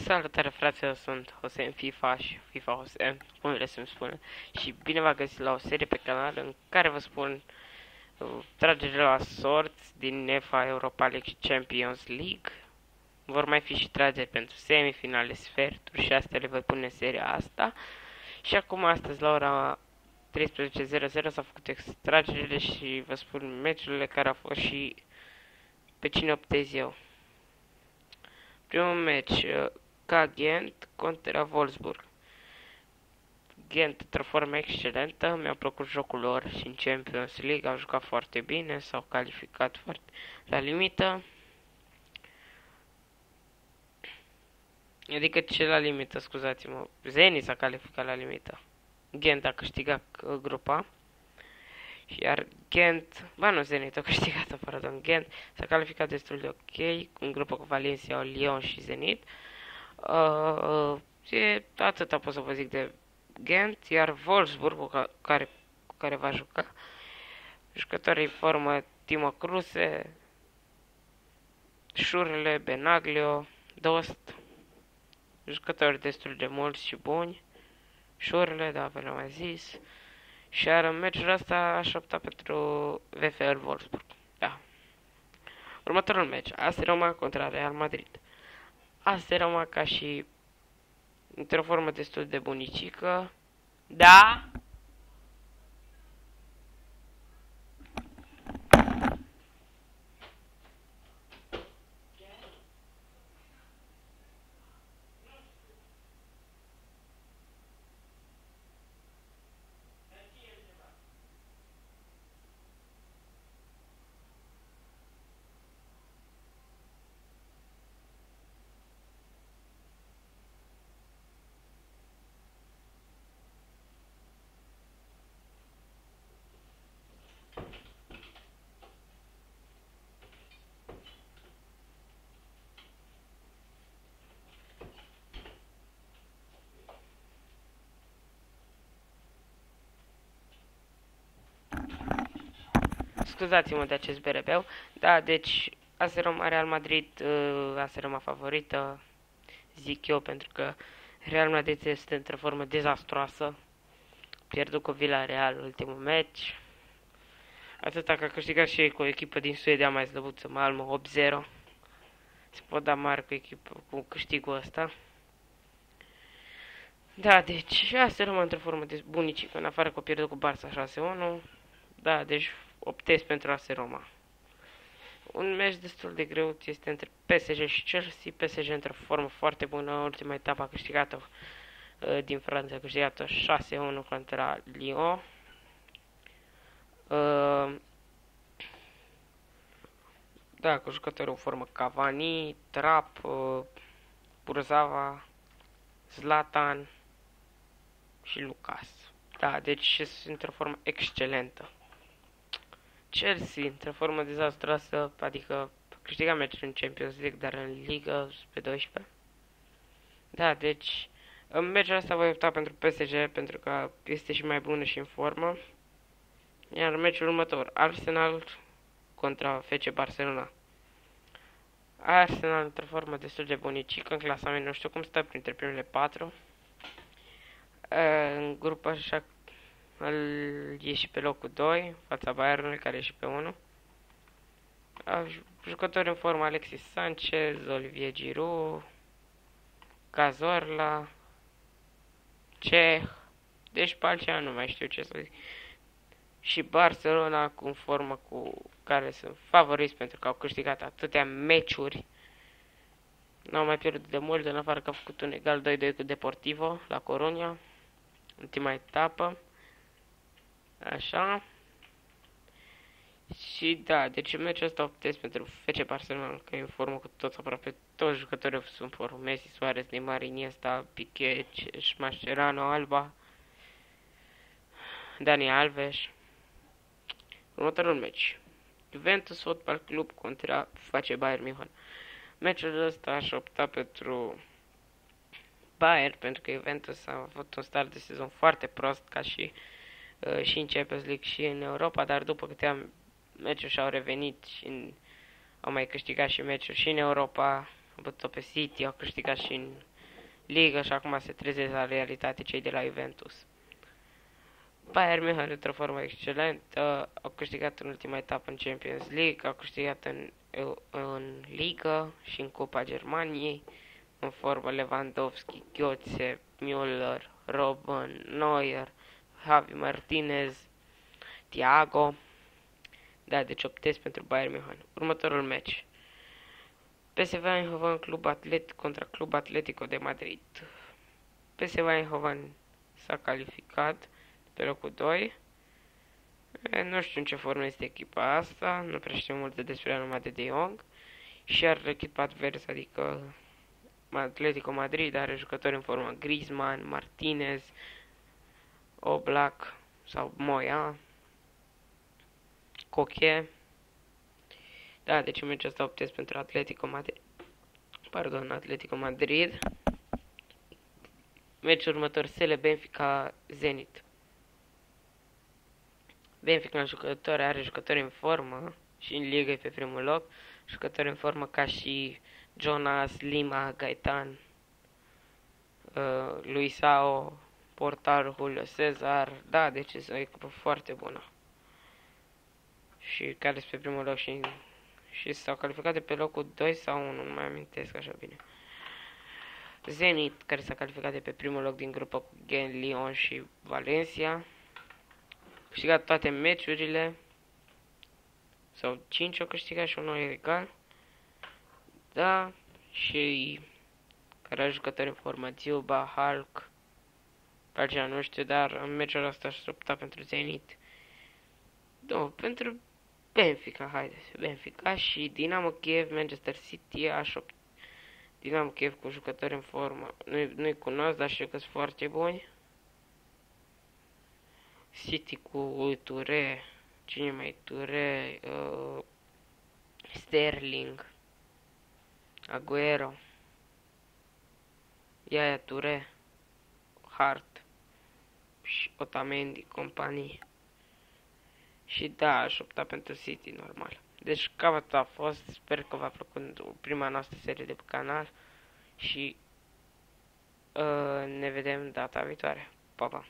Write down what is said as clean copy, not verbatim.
Salutare fraților, sunt Hossein FIFA și FIFA Hossein, cum vreți să-mi spune. Și bine v-am găsit la o serie pe canal în care vă spun tragerile la sorți din UEFA Europa League și Champions League. Vor mai fi și trageri pentru semifinale, sferturi și astea le voi pune în seria asta. Și acum astăzi la ora 13:00 s-au făcut extragerile și vă spun meciurile care au fost și pe cine optez eu. Primul meci, ca Ghent contra Wolfsburg. Ghent într-o formă excelentă, mi-a plăcut jocul lor și în Champions League au jucat foarte bine, s-au calificat foarte la limită. Adică ce la limită, scuzați-mă, Zenit s-a calificat la limită. Ghent a câștigat grupa. Iar Ghent, nu Zenit a câștigat, pardon, Ghent s-a calificat destul de ok, în grupă cu Valencia, Lyon și Zenit. Atâta pot să vă zic de Ghent, iar Wolfsburg, cu care va juca, jucătorii în formă Timo Kruse, Schürrle, Benaglio, Dost, jucători destul de mulți și buni, Schürrle, da, v-am mai zis, și iar în meciul ăsta aș opta pentru VfL Wolfsburg, da. Următorul meci, AS Roma contra Real Madrid. AS Roma ca și într-o formă destul de bunicică. Da? Scuzați-mă de acest berebeu. Da, deci AS Roma, Real Madrid, AS Roma favorită, zic eu, pentru că Real Madrid este într-o formă dezastroasă. Pierdut cu Villarreal ultimul meci. Atâta că a câștigat și ei cu o echipă din Suedia mai slăbuță, Malmö 8-0. Se pot da mare cu câștigul ăsta. Da, deci AS Roma într-o formă de bunicică, în afară că o pierdut cu Barça 6-1. Da, deci optez pentru AS Roma. Un meci destul de greu este între PSG și Chelsea. PSG într-o formă foarte bună, ultima etapă a câștigat-o din Franța, a câștigat-o 6-1 contra Lyon. Da, cu jucători în formă Cavani, Trapp, Kurzawa, Zlatan și Lucas. Da, deci sunt într-o formă excelentă. Chelsea, într-o formă dezastroasă, adică câștiga meciul în Champions League, dar în Liga pe 12. Da, deci în meciul ăsta voi opta pentru PSG, pentru că este și mai bună și în formă. Iar meciul următor, Arsenal contra FC Barcelona. Arsenal într-o formă destul de bunicică în clasament, nu știu cum stă printre primele 4. În grupă așa e și pe locul 2, fața Bayernului, care e și pe 1. Jucători în formă Alexis Sanchez, Olivier Giroud, Cazorla, Ceh, deci pe altceva nu mai știu ce să zic. Și Barcelona în formă cu care sunt favoriți pentru că au câștigat atâtea meciuri. N-au mai pierdut de mult, în afară că au făcut un egal 2-2 cu Deportivo la Coruña, ultima etapă. Așa. Și da, deci în meciul ăsta optez pentru FC Barcelona, că e în formă cu toți, aproape toți jucătorii sunt în formă. Messi, Suarez, Neymar, Iniesta, Piqué, Mascherano, Alba, Dani Alves. Următorul meci, Juventus Football Club contra FC Bayern München. Meciul ăsta aș opta pentru Bayern, pentru că Juventus a avut un start de sezon foarte prost, ca și în Champions League și în Europa, dar după câteva meciuri și-au revenit au mai câștigat și meciuri și în Europa, au bătut pe City, au câștigat și în ligă și acum se trezesc la realitate cei de la Juventus. Bayern München într-o formă excelentă, au câștigat în ultima etapă în Champions League, au câștigat în Ligă și în Cupa Germaniei, în formă Lewandowski, Götze, Müller, Robben, Neuer, Javi Martinez, Thiago. Da, deci optez pentru Bayern München. Următorul match. PSV Eindhoven contra Club Atletico de Madrid. PSV Eindhoven s-a calificat pe locul 2. Nu știu în ce formă este echipa asta, nu prea știu multe despre ea numai de Jong. Și iar echipa adversă, adică Atletico Madrid, are jucători în formă Griezmann, Martinez, Oblak sau Moya, Coque. Da, deci în meciul ăsta optez pentru Atletico Madrid. Atletico Madrid. Meciul următor, Sele Benfica Zenit. Benfica are jucători în formă și în ligă e pe primul loc. Jucători în formă ca și Jonas, Lima, Gaetan, Luisao, Portar, Julio Cesar. Da, deci este o echipă foarte bună. Și care este pe primul loc și s-au calificat de pe locul 2 sau 1, nu mai amintesc așa bine. Zenit, care s-a calificat de pe primul loc din grupă cu Gen, Lyon și Valencia. Câștigat toate meciurile. Sau 5 au câștigat și unul e egal. Da, și care are jucători în formă Dziuba, Hulk. Pe altceva nu știu, dar în meciul ăsta aș opta pentru Zenit. Da, pentru Benfica, haideți. Benfica și Dinamo Kiev, Manchester City, Dinamo Kiev cu jucători în formă. Nu-i cunosc, dar știu că sunt foarte buni. City cu Ture, cine mai Ture, Sterling, Aguero, Yaya Ture, Hart și Otamendi, companie. Și da, aș opta pentru City, normal. Deci cam atât a fost, sper că v-a plăcut prima noastră serie de pe canal și ne vedem data viitoare. Pa, pa!